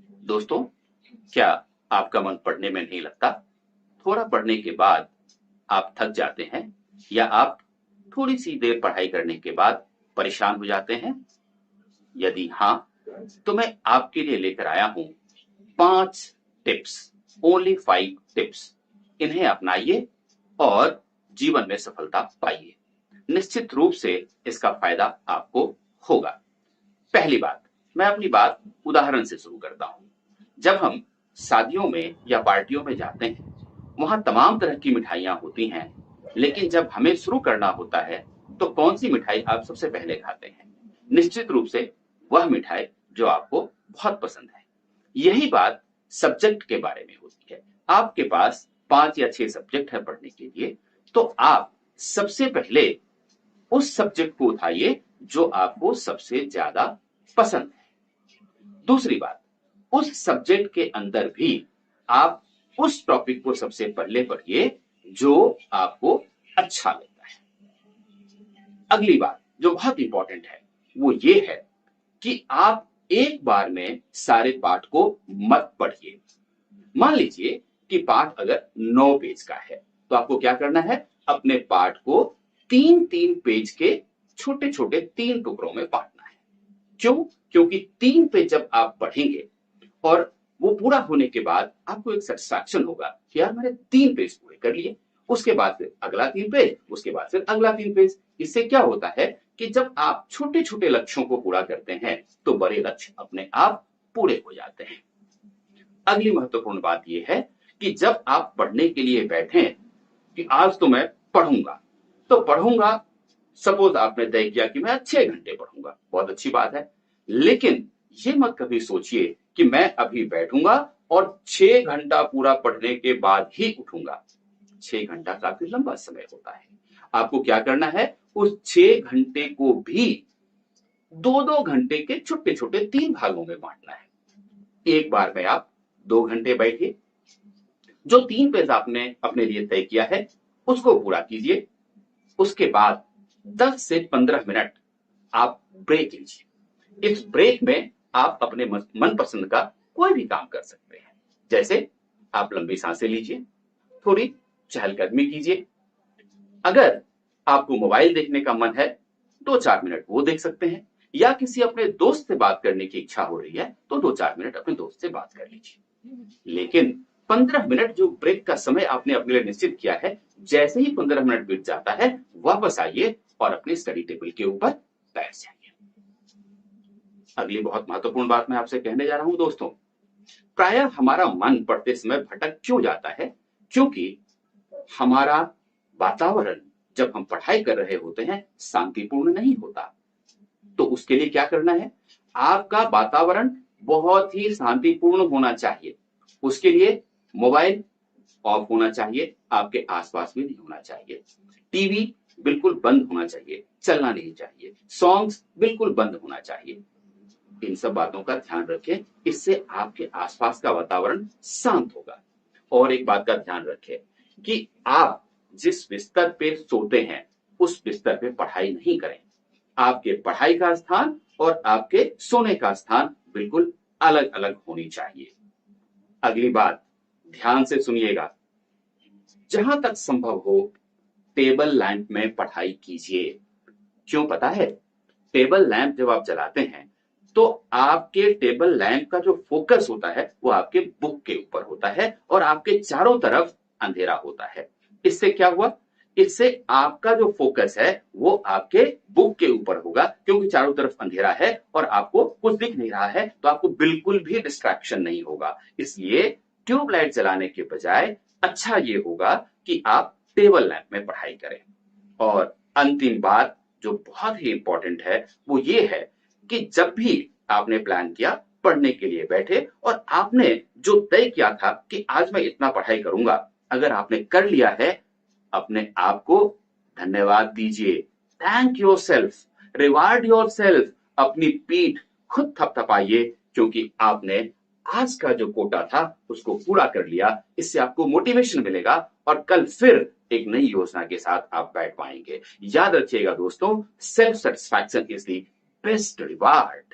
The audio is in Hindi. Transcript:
दोस्तों, क्या आपका मन पढ़ने में नहीं लगता? थोड़ा पढ़ने के बाद आप थक जाते हैं या आप थोड़ी सी देर पढ़ाई करने के बाद परेशान हो जाते हैं? यदि हाँ, तो मैं आपके लिए लेकर आया हूं 5 टिप्स, ओनली 5 टिप्स। इन्हें अपनाइए और जीवन में सफलता पाइए। निश्चित रूप से इसका फायदा आपको होगा। पहली बात, मैं अपनी बात उदाहरण से शुरू करता हूं। जब हम शादियों में या पार्टियों में जाते हैं, वहां तमाम तरह की मिठाइयां होती हैं, लेकिन जब हमें शुरू करना होता है, तो कौन सी मिठाई आप सबसे पहले खाते हैं? निश्चित रूप से वह मिठाई जो आपको बहुत पसंद है। यही बात सब्जेक्ट के बारे में होती है। आपके पास 5 या 6 सब्जेक्ट है पढ़ने के लिए, तो आप सबसे पहले उस सब्जेक्ट को उठाइए जो आपको सबसे ज्यादा पसंद है। दूसरी बात, उस सब्जेक्ट के अंदर भी आप उस टॉपिक को सबसे पहले पढ़िए जो आपको अच्छा लगता है। अगली बात जो बहुत इंपॉर्टेंट है वो ये है कि आप एक बार में सारे पाठ को मत पढ़िए। मान लीजिए कि पाठ अगर 9 पेज का है, तो आपको क्या करना है? अपने पाठ को 3-3 पेज के छोटे छोटे 3 टुकड़ों में बांटना है। क्यों? क्योंकि 3 पेज जब आप पढ़ेंगे और वो पूरा होने के बाद आपको एक सेटिस्फैक्शन होगा कि यार मैंने 3 पेज पूरे कर लिए। उसके बाद फिर अगला 3 पेज, उसके बाद फिर अगला 3 पेज। इससे क्या होता है कि जब आप छोटे छोटे लक्ष्यों को पूरा करते हैं, तो बड़े लक्ष्य अपने आप पूरे हो जाते हैं। अगली महत्वपूर्ण बात यह है कि जब आप पढ़ने के लिए बैठे कि आज तो मैं पढ़ूंगा, तो पढ़ूंगा, सपोज आपने तय किया कि मैं 6 घंटे पढ़ूंगा, बहुत अच्छी बात है। लेकिन ये मत कभी सोचिए कि मैं अभी बैठूंगा और 6 घंटा पूरा पढ़ने के बाद ही उठूंगा। 6 घंटा काफी लंबा समय होता है। आपको क्या करना है? उस 6 घंटे को भी 2-2 घंटे के छोटे छोटे 3 भागों में बांटना है। एक बार में आप 2 घंटे बैठिए, जो 3 पेज आपने अपने लिए तय किया है उसको पूरा कीजिए। उसके बाद 10 से 15 मिनट आप ब्रेक लीजिए। इस ब्रेक में आप अपने मनपसंद का कोई भी काम कर सकते हैं। जैसे आप लंबी सांसें लीजिए, थोड़ी चहलकदमी कीजिए। अगर आपको मोबाइल देखने का मन है, 2-4 मिनट वो देख सकते हैं, या किसी अपने दोस्त से बात करने की इच्छा हो रही है तो 2-4 मिनट अपने दोस्त से बात कर लीजिए। लेकिन 15 मिनट जो ब्रेक का समय आपने अपने लिए निश्चित किया है, जैसे ही 15 मिनट बीत जाता है, वापस आइए और अपने स्टडी टेबल के ऊपर बैठ जाइए। अगली बहुत महत्वपूर्ण बात मैं आपसे कहने जा रहा हूं दोस्तों। प्रायः हमारा मन पढ़ते समय भटक क्यों जाता है? क्योंकि हमारा वातावरण जब हम पढ़ाई कर रहे होते हैं शांतिपूर्ण नहीं होता। तो उसके लिए क्या करना है? आपका वातावरण बहुत ही शांतिपूर्ण होना चाहिए। उसके लिए मोबाइल ऑफ होना चाहिए, आपके आसपास भी नहीं होना चाहिए। टीवी बिल्कुल बंद होना चाहिए, चलना नहीं चाहिए। सॉन्ग्स बिल्कुल बंद होना चाहिए। इन सब बातों का ध्यान रखें, इससे आपके आसपास का वातावरण शांत होगा। और एक बात का ध्यान रखें कि आप जिस बिस्तर पे सोते हैं उस बिस्तर पे पढ़ाई नहीं करें। आपके पढ़ाई का स्थान और आपके सोने का स्थान बिल्कुल अलग अलग होनी चाहिए। अगली बात ध्यान से सुनिएगा। जहां तक संभव हो टेबल लैंप में पढ़ाई कीजिए। क्यों पता है? टेबल लैंप जब आप जलाते हैं तो आपके टेबल लैंप का जो फोकस होता है वो आपके बुक के ऊपर होता है और आपके चारों तरफ अंधेरा होता है। इससे क्या हुआ? इससे आपका जो फोकस है वो आपके बुक के ऊपर होगा, क्योंकि चारों तरफ अंधेरा है और आपको कुछ दिख नहीं रहा है, तो आपको बिल्कुल भी डिस्ट्रैक्शन नहीं होगा। इसलिए ट्यूबलाइट जलाने के बजाय अच्छा ये होगा कि आप टेबल लैंप में पढ़ाई करें। और अंतिम बात जो बहुत ही इंपॉर्टेंट है वो ये है कि जब भी आपने प्लान किया, पढ़ने के लिए बैठे और आपने जो तय किया था कि आज मैं इतना पढ़ाई करूंगा, अगर आपने कर लिया है, अपने आप को धन्यवाद दीजिए। Thank your self, reward your self. अपनी पीठ खुद थपथपाइए, क्योंकि आपने आज का जो कोटा था उसको पूरा कर लिया। इससे आपको मोटिवेशन मिलेगा और कल फिर एक नई योजना के साथ आप बैठ पाएंगे। याद रखिएगा दोस्तों, self satisfaction is the best reward.